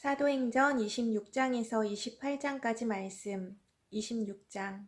사도행전 26장에서 28장까지 말씀. 26장.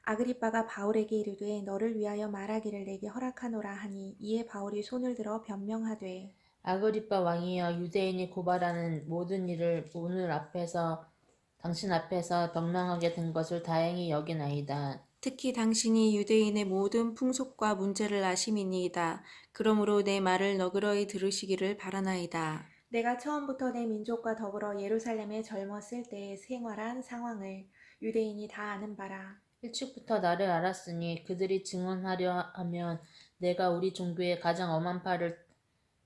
아그리빠가 바울에게 이르되 너를 위하여 말하기를 내게 허락하노라 하니 이에 바울이 손을 들어 변명하되 아그리빠 왕이여, 유대인이 고발하는 모든 일을 오늘 당신 앞에서 변명하게 된 것을 다행히 여기나이다. 특히 당신이 유대인의 모든 풍속과 문제를 아심이니이다. 그러므로 내 말을 너그러이 들으시기를 바라나이다. 내가 처음부터 내 민족과 더불어 예루살렘에 젊었을 때의 생활한 상황을 유대인이 다 아는 바라. 일찍부터 나를 알았으니 그들이 증언하려 하면 내가 우리 종교의 가장 엄한 파를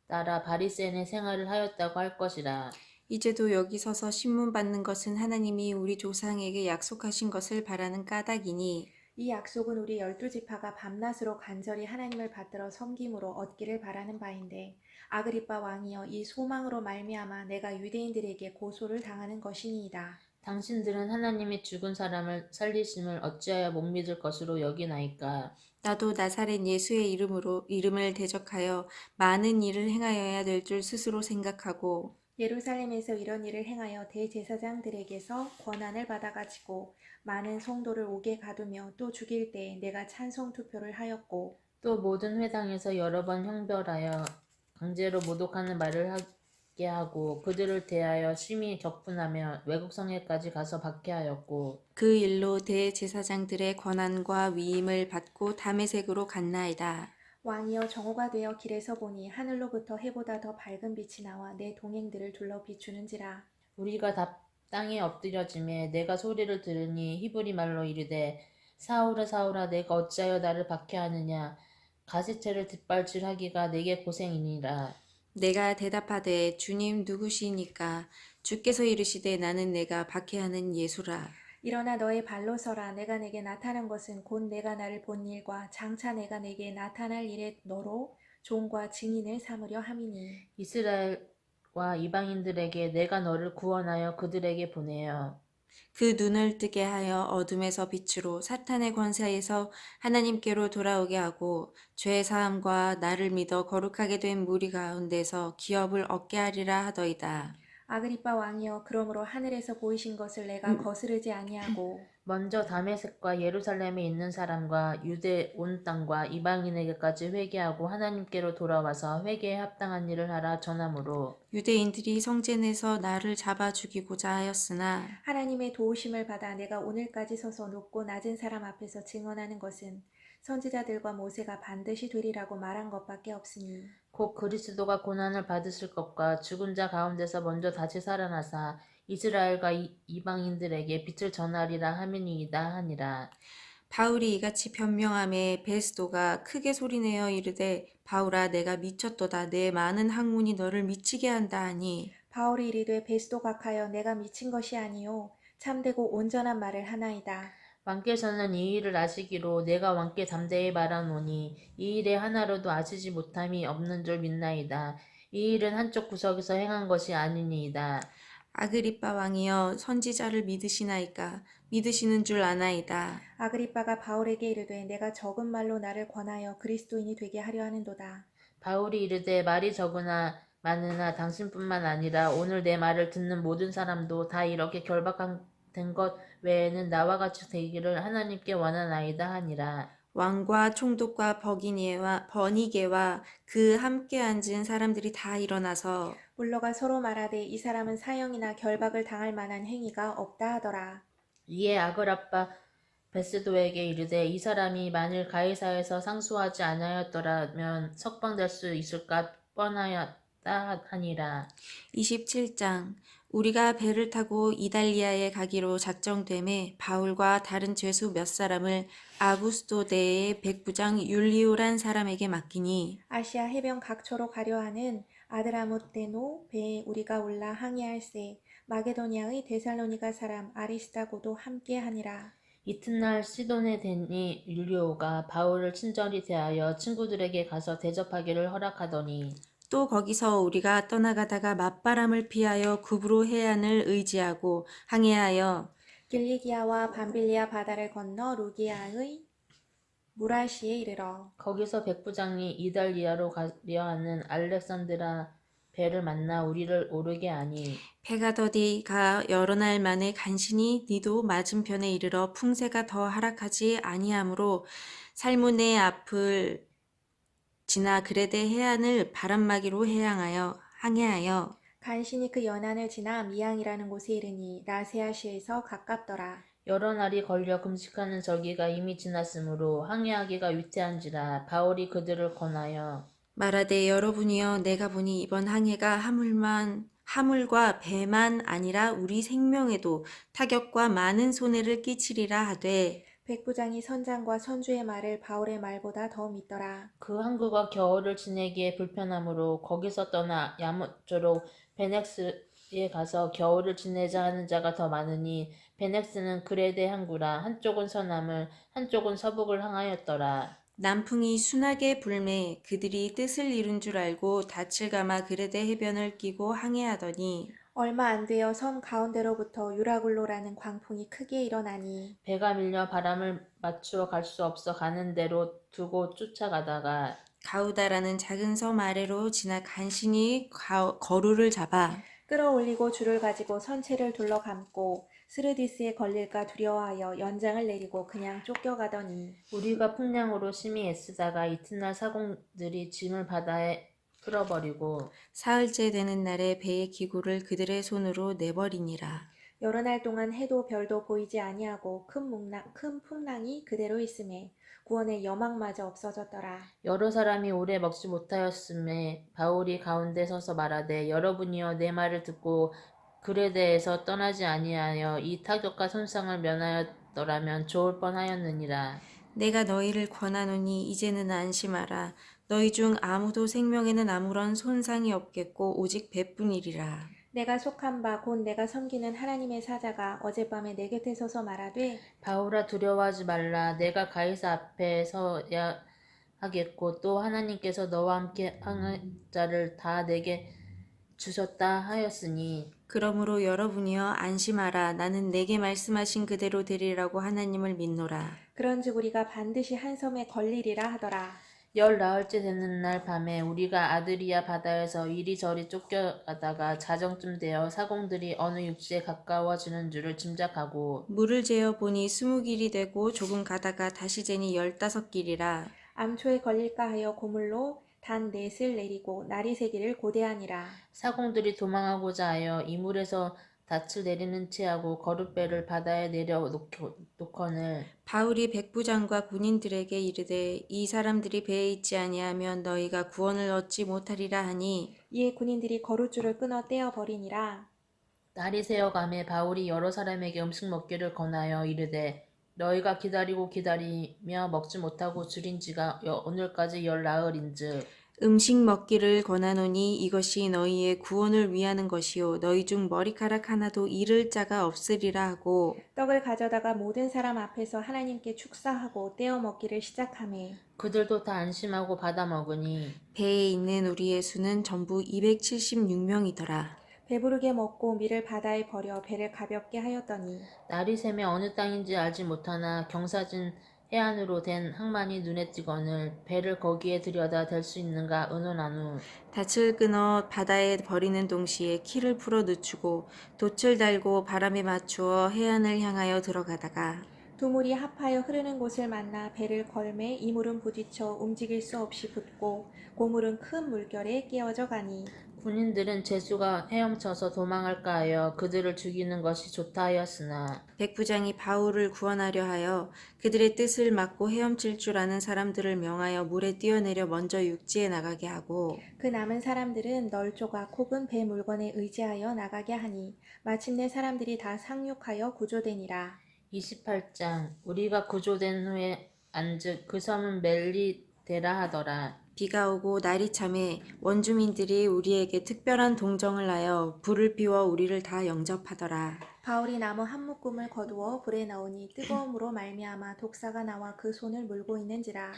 따라 바리새인의 생활을 하였다고 할 것이라. 이제도 여기 서서 신문 받는 것은 하나님이 우리 조상에게 약속하신 것을 바라는 까닭이니 이 약속은 우리 12지파가 밤낮으로 간절히 하나님을 받들어 섬김으로 얻기를 바라는 바인데 아그리빠 왕이여 이 소망으로 말미암아 내가 유대인들에게 고소를 당하는 것이니이다. 당신들은 하나님이 죽은 사람을 살리심을 어찌하여 못 믿을 것으로 여기나이까. 나도 나사렛 예수의 이름을 대적하여 많은 일을 행하여야 될 줄 스스로 생각하고 예루살렘에서 이런 일을 행하여 대제사장들에게서 권한을 받아가지고 많은 성도를 옥에 가두며 또 죽일 때에 내가 찬송 투표를 하였고 또 모든 회당에서 여러 번 형벌하여 강제로 모독하는 말을 하게 하고 그들을 대하여 심히 격분하며 외국 성에까지 가서 박해하였고 그 일로 대제사장들의 권한과 위임을 받고 다메섹으로 갔나이다. 왕이여 정오가 되어 길에서 보니 하늘로부터 해보다 더 밝은 빛이 나와 내 동행들을 둘러 비추는지라. 우리가 다 땅에 엎드려지매 내가 소리를 들으니 히브리 말로 이르되 사울아 사울아 내가 어찌하여 나를 박해하느냐 가시체를 뒷발질하기가 내게 고생이니라. 내가 대답하되 주님 누구시니까? 주께서 이르시되 나는 내가 박해하는 예수라. 일어나 너의 발로 서라. 내가 내게 나타난 것은 곧 내가 나를 본 일과 장차 내가 내게 나타날 일에 너로 종과 증인을 삼으려 함이니. 이스라엘과 이방인들에게 내가 너를 구원하여 그들에게 보내어 그 눈을 뜨게 하여 어둠에서 빛으로 사탄의 권세에서 하나님께로 돌아오게 하고 죄 사함과 나를 믿어 거룩하게 된 무리 가운데서 기업을 얻게 하리라 하더이다. 아그리빠 왕이여 그러므로 하늘에서 보이신 것을 내가 거스르지 아니하고 먼저 다메섹과 예루살렘에 있는 사람과 유대 온 땅과 이방인에게까지 회개하고 하나님께로 돌아와서 회개에 합당한 일을 하라 전함으로 유대인들이 성전에서 나를 잡아 죽이고자 하였으나 하나님의 도우심을 받아 내가 오늘까지 서서 높고 낮은 사람 앞에서 증언하는 것은 선지자들과 모세가 반드시 되리라고 말한 것밖에 없으니 곧 그리스도가 고난을 받으실 것과 죽은 자 가운데서 먼저 다시 살아나사 이스라엘과 이방인들에게 빛을 전하리라 하미니이다 하니라. 바울이 이같이 변명하매 베스도가 크게 소리내어 이르되 바울아 내가 미쳤도다 내 많은 학문이 너를 미치게 한다 하니 바울이 이르되 베스도 각하여 내가 미친 것이 아니요 참되고 온전한 말을 하나이다. 왕께서는 이 일을 아시기로 내가 왕께 담대히 말하노니 이 일에 하나로도 아시지 못함이 없는 줄 믿나이다. 이 일은 한쪽 구석에서 행한 것이 아니니이다. 아그리빠 왕이여 선지자를 믿으시나이까 믿으시는 줄 아나이다. 아그리빠가 바울에게 이르되 내가 적은 말로 나를 권하여 그리스도인이 되게 하려 하는도다. 바울이 이르되 말이 적으나 많으나 당신뿐만 아니라 오늘 내 말을 듣는 모든 사람도 다 이렇게 결박된 것 외에는 나와 같이 되기를 하나님께 원하나이다 하니라. 왕과 총독과 버니게와 그 함께 앉은 사람들이 다 일어나서 물러가 서로 말하되 이 사람은 사형이나 결박을 당할 만한 행위가 없다 하더라. 이에 아그라빠 베스도에게 이르되 이 사람이 만일 가이사에서 상소하지 아니하였더라면 석방될 수 있을까 뻔하였다 하니라. 27장 우리가 배를 타고 이달리아에 가기로 작정됨에 바울과 다른 죄수 몇 사람을 아구스도대의 백부장 율리오란 사람에게 맡기니 아시아 해변 각처로 가려 하는 아드라무테노 배에 우리가 올라 항해할세 마게도니아의 데살로니가 사람 아리스다고도 함께 하니라. 이튿날 시돈에 대니 율리오가 바울을 친절히 대하여 친구들에게 가서 대접하기를 허락하더니 또 거기서 우리가 떠나가다가 맞바람을 피하여 구브로 해안을 의지하고 항해하여 길리기아와 밤빌리아 바다를 건너 루기아의 무라시에 이르러 거기서 백부장이 이달리아로 가려 하는 알렉산드라 배를 만나 우리를 오르게 하니 배가 더디가 여러 날 만에 간신히 니도 맞은편에 이르러 풍세가 더 하락하지 아니하므로 살문의 앞을 지나 그레데 해안을 바람막이로 항해하여 간신히 그 연안을 지나 미양이라는 곳에 이르니 라세아시에서 가깝더라. 여러 날이 걸려 금식하는 절기가 이미 지났으므로 항해하기가 위태한지라 바울이 그들을 권하여 말하되 여러분이여 내가 보니 이번 항해가 하물과 배만 아니라 우리 생명에도 타격과 많은 손해를 끼치리라 하되 백부장이 선장과 선주의 말을 바울의 말보다 더 믿더라. 그 항구가 겨울을 지내기에 불편하므로 거기서 떠나 야모쪼로 베넥스에 가서 겨울을 지내자 하는 자가 더 많으니 베넥스는 그레데 항구라 한쪽은 서남을 한쪽은 서북을 향하였더라. 남풍이 순하게 불매 그들이 뜻을 이룬 줄 알고 닻을 감아 그레데 해변을 끼고 항해하더니 얼마 안 되어 섬 가운데로부터 유라굴로라는 광풍이 크게 일어나니 배가 밀려 바람을 맞추어 갈 수 없어 가는 대로 두고 쫓아가다가 가우다라는 작은 섬 아래로 지나 간신히 거루를 잡아 끌어올리고 줄을 가지고 선체를 둘러감고 스르디스에 걸릴까 두려워하여 연장을 내리고 그냥 쫓겨가더니 우리가 풍량으로 심히 애쓰다가 이튿날 사공들이 짐을 바다에 풀어버리고 사흘째 되는 날에 배의 기구를 그들의 손으로 내버리니라. 여러 날 동안 해도 별도 보이지 아니하고 큰 풍랑이 그대로 있음에 구원의 여망마저 없어졌더라. 여러 사람이 오래 먹지 못하였음에 바울이 가운데 서서 말하되 여러분이여 내 말을 듣고 그레데에서 떠나지 아니하여 이 타격과 손상을 면하였더라면 좋을 뻔하였느니라. 내가 너희를 권하노니 이제는 안심하라. 너희 중 아무도 생명에는 아무런 손상이 없겠고 오직 배뿐이리라. 내가 속한 바 곧 내가 섬기는 하나님의 사자가 어젯밤에 내 곁에 서서 말하되 바울아 두려워하지 말라. 내가 가이사 앞에 서야 하겠고 또 하나님께서 너와 함께 한 자를 다 내게 주셨다 하였으니 그러므로 여러분이여 안심하라. 나는 내게 말씀하신 그대로 되리라고 하나님을 믿노라. 그런즉 우리가 반드시 한 섬에 걸리리라 하더라. 열 나흘째 되는 날 밤에 우리가 아드리아 바다에서 이리저리 쫓겨가다가 자정쯤 되어 사공들이 어느 육지에 가까워지는 줄을 짐작하고 물을 재어 보니 20길이 되고 조금 가다가 다시 재니 15길이라. 암초에 걸릴까 하여 고물로 단 넷을 내리고 날이 새기를 고대하니라. 사공들이 도망하고자 하여 이물에서 닻을 내리는 채하고 거룻배를 바다에 내려 놓거늘 바울이 백부장과 군인들에게 이르되 이 사람들이 배에 있지 아니하면 너희가 구원을 얻지 못하리라 하니 이에 군인들이 거룻줄을 끊어 떼어 버리니라. 날이 새어가매 바울이 여러 사람에게 음식 먹기를 권하여 이르되 너희가 기다리며 먹지 못하고 줄인 지가 오늘까지 열 나흘인즉 음식 먹기를 권하노니 이것이 너희의 구원을 위하는 것이요 너희 중 머리카락 하나도 잃을 자가 없으리라 하고 떡을 가져다가 모든 사람 앞에서 하나님께 축사하고 떼어 먹기를 시작하매 그들도 다 안심하고 받아 먹으니 배에 있는 우리의 수는 전부 276명이더라. 배부르게 먹고 밀을 바다에 버려 배를 가볍게 하였더니 날이 새며 어느 땅인지 알지 못하나 경사진 해안으로 된 항만이 눈에 띄거늘 배를 거기에 들여다 댈 수 있는가 의논한 후 닻을 끊어 바다에 버리는 동시에 키를 풀어 늦추고 돛을 달고 바람에 맞추어 해안을 향하여 들어가다가 두 물이 합하여 흐르는 곳을 만나 배를 걸매 이물은 부딪혀 움직일 수 없이 붙고 고물은 큰 물결에 깨어져 가니 군인들은 제수가 헤엄쳐서 도망할까 하여 그들을 죽이는 것이 좋다 하였으나 백부장이 바울을 구원하려 하여 그들의 뜻을 막고 헤엄칠 줄 아는 사람들을 명하여 물에 뛰어내려 먼저 육지에 나가게 하고 그 남은 사람들은 널조각 혹은 배 물건에 의지하여 나가게 하니 마침내 사람들이 다 상륙하여 구조되니라. 28장 우리가 구조된 후에 안즉 그 섬은 멜리데라 하더라. 비가 오고 날이 참에 원주민들이 우리에게 특별한 동정을 하여 불을 피워 우리를 다 영접하더라. 바울이 나무 한 묶음을 거두어 불에 넣으니 뜨거움으로 말미암아 독사가 나와 그 손을 물고 있는지라.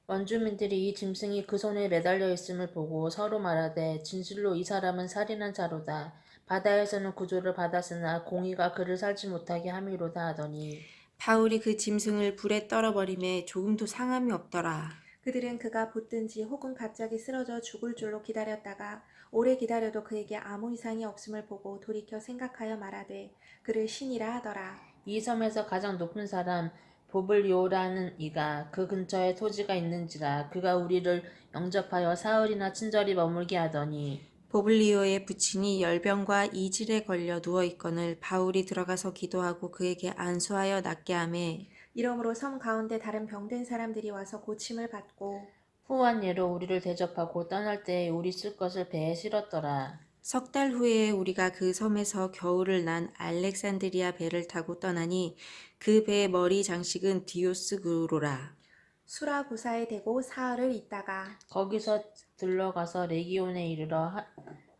원주민들이 이 짐승이 그 손에 매달려 있음을 보고 서로 말하되 진실로 이 사람은 살인한 자로다. 바다에서는 구조를 받았으나 공의가 그를 살지 못하게 함이로다 하더니 바울이 그 짐승을 불에 떨어버림에 조금도 상함이 없더라. 그들은 그가 붙든지 혹은 갑자기 쓰러져 죽을 줄로 기다렸다가 오래 기다려도 그에게 아무 이상이 없음을 보고 돌이켜 생각하여 말하되 그를 신이라 하더라. 이 섬에서 가장 높은 사람 보블리오라는 이가 그 근처에 토지가 있는지라 그가 우리를 영접하여 사흘이나 친절히 머물게 하더니 보블리오의 부친이 열병과 이질에 걸려 누워 있거늘 바울이 들어가서 기도하고 그에게 안수하여 낫게 하매 이러므로 섬 가운데 다른 병든 사람들이 와서 고침을 받고 후한 예로 우리를 대접하고 떠날 때에 우리 쓸 것을 배에 실었더라. 석 달 후에 우리가 그 섬에서 겨울을 난 알렉산드리아 배를 타고 떠나니 그 배의 머리 장식은 디오스구로라. 수라구사에 대고 사흘을 있다가 거기서 들러가서 레기온에 이르러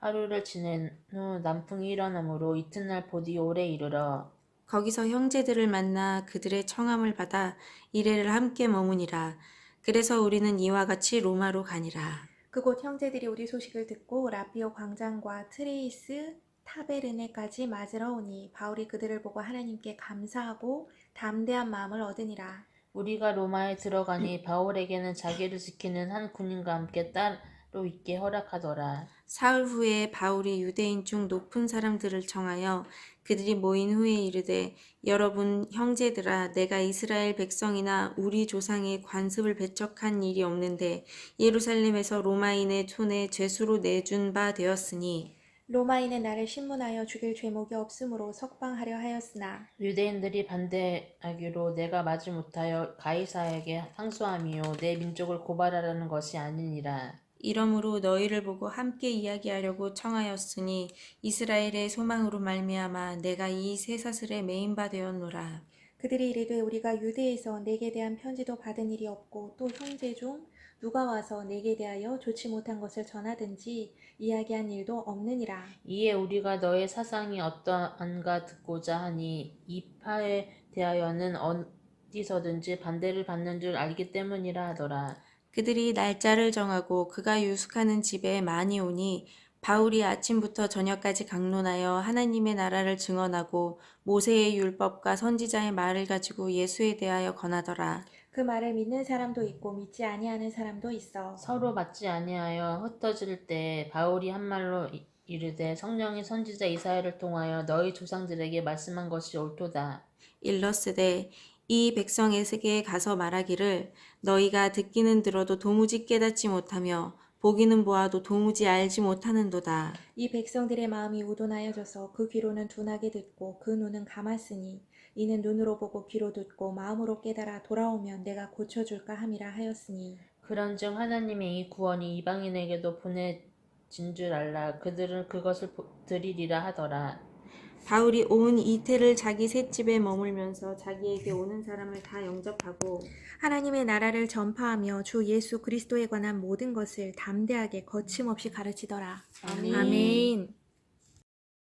하루를 지낸 후 남풍이 일어나므로 이튿날 보디올에 이르러 거기서 형제들을 만나 그들의 청함을 받아 이레를 함께 머무니라. 그래서 우리는 이와 같이 로마로 가니라. 그곳 형제들이 우리 소식을 듣고 라피오 광장과 트레이스 타베르네까지 맞으러 오니 바울이 그들을 보고 하나님께 감사하고 담대한 마음을 얻으니라. 우리가 로마에 들어가니 바울에게는 자기를 지키는 한 군인과 함께 따로 있게 허락하더라. 사흘 후에 바울이 유대인 중 높은 사람들을 청하여 그들이 모인 후에 이르되 여러분 형제들아 내가 이스라엘 백성이나 우리 조상의 관습을 배척한 일이 없는데 예루살렘에서 로마인의 손에 죄수로 내준 바 되었으니 로마인은 나를 신문하여 죽일 죄목이 없으므로 석방하려 하였으나 유대인들이 반대하기로 내가 마지못하여 가이사에게 상소함이요 내 민족을 고발하라는 것이 아니니라. 이러므로 너희를 보고 함께 이야기하려고 청하였으니 이스라엘의 소망으로 말미암아 내가 이 쇠사슬에 매인 바 되었노라. 그들이 이르되 우리가 유대에서 내게 대한 편지도 받은 일이 없고 또 형제 중 누가 와서 내게 대하여 좋지 못한 것을 전하든지 이야기한 일도 없느니라. 이에 우리가 너의 사상이 어떠한가 듣고자 하니 이 파에 대하여는 어디서든지 반대를 받는 줄 알기 때문이라 하더라. 그들이 날짜를 정하고 그가 유숙하는 집에 많이 오니 바울이 아침부터 저녁까지 강론하여 하나님의 나라를 증언하고 모세의 율법과 선지자의 말을 가지고 예수에 대하여 권하더라. 그 말을 믿는 사람도 있고 믿지 아니하는 사람도 있어. 서로 맞지 아니하여 흩어질 때 바울이 한 말로 이르되 성령이 선지자 이사야를 통하여 너희 조상들에게 말씀한 것이 옳도다. 일러스되 이 백성에게 가서 말하기를 너희가 듣기는 들어도 도무지 깨닫지 못하며 보기는 보아도 도무지 알지 못하는도다. 이 백성들의 마음이 우둔하여져서 그 귀로는 둔하게 듣고 그 눈은 감았으니 이는 눈으로 보고 귀로 듣고 마음으로 깨달아 돌아오면 내가 고쳐줄까 함이라 하였으니 그런즉 하나님의 이 구원이 이방인에게도 보내진 줄 알라. 그들은 그것을 들으리라 하더라. 바울이 온 이태를 자기 셋집에 머물면서 자기에게 오는 사람을 다 영접하고 하나님의 나라를 전파하며 주 예수 그리스도에 관한 모든 것을 담대하게 거침없이 가르치더라. 아멘. 아멘.